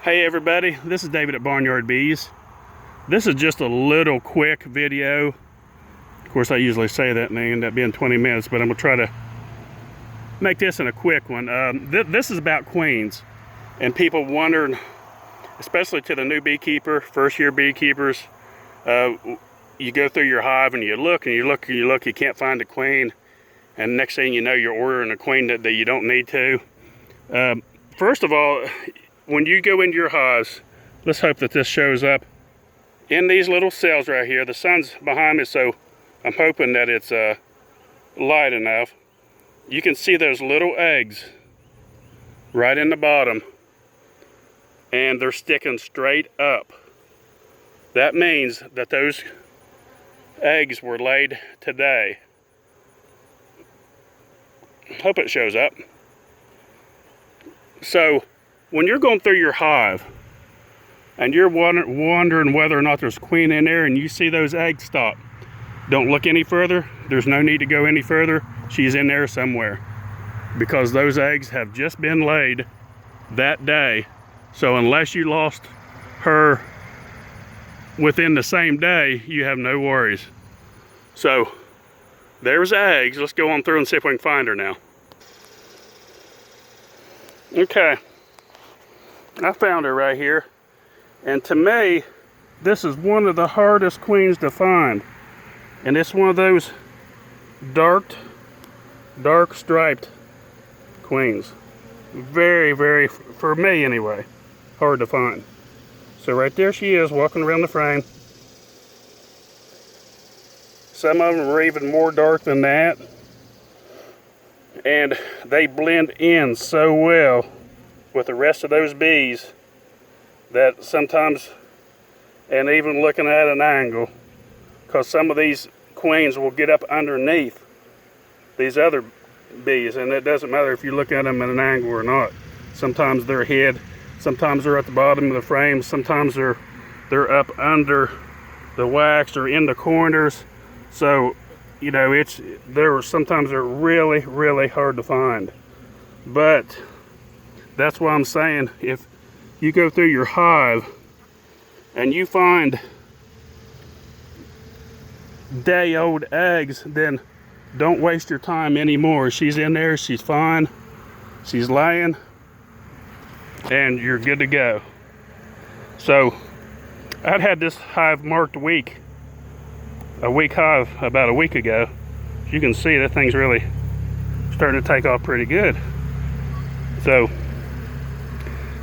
Hey everybody, this is David at Barnyard Bees. This is just a little quick video. Of course I usually say that and they end up being 20 minutes, but I'm going to try to make this in a quick one. This is about queens, and people wondering, especially to the new beekeeper, first year beekeepers, you go through your hive and you look and you look and you look, you can't find a queen, and next thing you know you're ordering a queen that you don't need to. First of all, when you go into your hives, let's hope that this shows up in these little cells right here. The sun's behind me, so I'm hoping that it's light enough. You can see those little eggs right in the bottom, and they're sticking straight up. That means that those eggs were laid today. Hope it shows up. So when you're going through your hive and you're wondering whether or not there's a queen in there and you see those eggs stop, don't look any further. There's no need to go any further. She's in there somewhere, because those eggs have just been laid that day. So unless you lost her within the same day, you have no worries. So there's eggs. Let's go on through and see if we can find her now. Okay, I found her right here, and to me this is one of the hardest queens to find, and it's one of those dark striped queens. Very, for me anyway, hard to find. So right there she is, walking around the frame. Some of them are even more dark than that, and they blend in so well with the rest of those bees that sometimes, and even looking at an angle, because some of these queens will get up underneath these other bees, and it doesn't matter if you look at them at an angle or not. Sometimes they're hid, sometimes they're at the bottom of the frame, sometimes they're up under the wax or in the corners. So, you know, sometimes they're really hard to find. But that's why I'm saying, if you go through your hive and you find day-old eggs, then don't waste your time anymore. She's in there, she's fine, she's laying, and you're good to go. So I'd had this hive marked a week hive about a week ago. You can see that thing's really starting to take off pretty good. So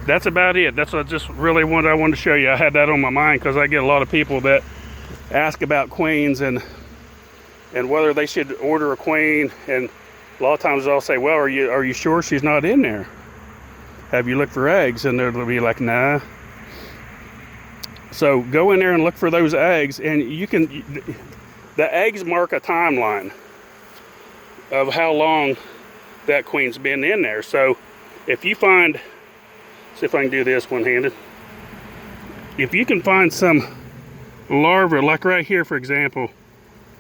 that's about it. That's what I wanted to show you. I had that on my mind because I get a lot of people that ask about queens and whether they should order a queen, and a lot of times I'll say, well, are you sure she's not in there? Have you looked for eggs? And they'll be like, nah. So go in there and look for those eggs, and the eggs mark a timeline of how long that queen's been in there. So if you find, see if I can do this one-handed. If you can find some larvae, like right here for example,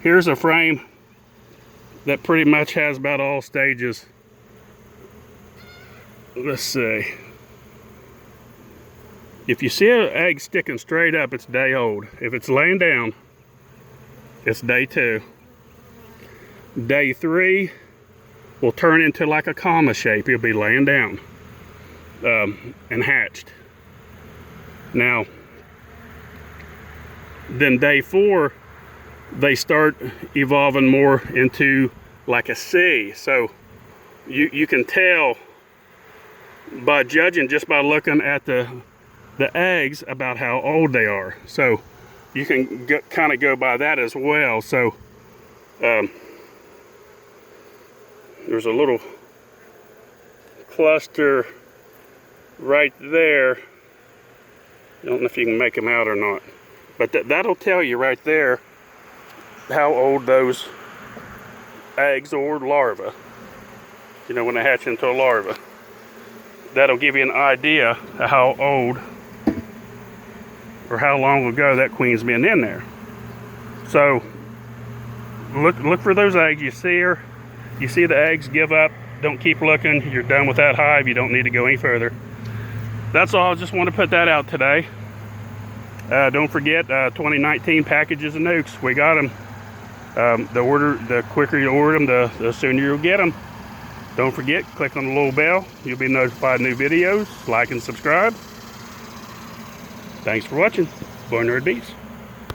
here's a frame that pretty much has about all stages. Let's see. If you see an egg sticking straight up, it's day old. If it's laying down, it's day 2. Day 3 will turn into like a comma shape. It'll be laying down and hatched. Now, then day 4, they start evolving more into like a C. So you can tell by judging just by looking at the eggs about how old they are. So you can kind of go by that as well. So there's a little cluster right there. I don't know if you can make them out or not, but that'll tell you right there how old those eggs or larvae, you know, when they hatch into a larva, that'll give you an idea of how old or how long ago that queen's been in there. So look for those eggs. You see her, you see the eggs, give up, don't keep looking. You're done with that hive. You don't need to go any further. that's all. I just want to put that out today. Don't forget 2019 packages of nukes. We got them. The quicker you order them, the sooner you'll get them. Don't forget, click on the little bell. You'll be notified of new videos. Like and subscribe. Thanks for watching. Barnyard Bees.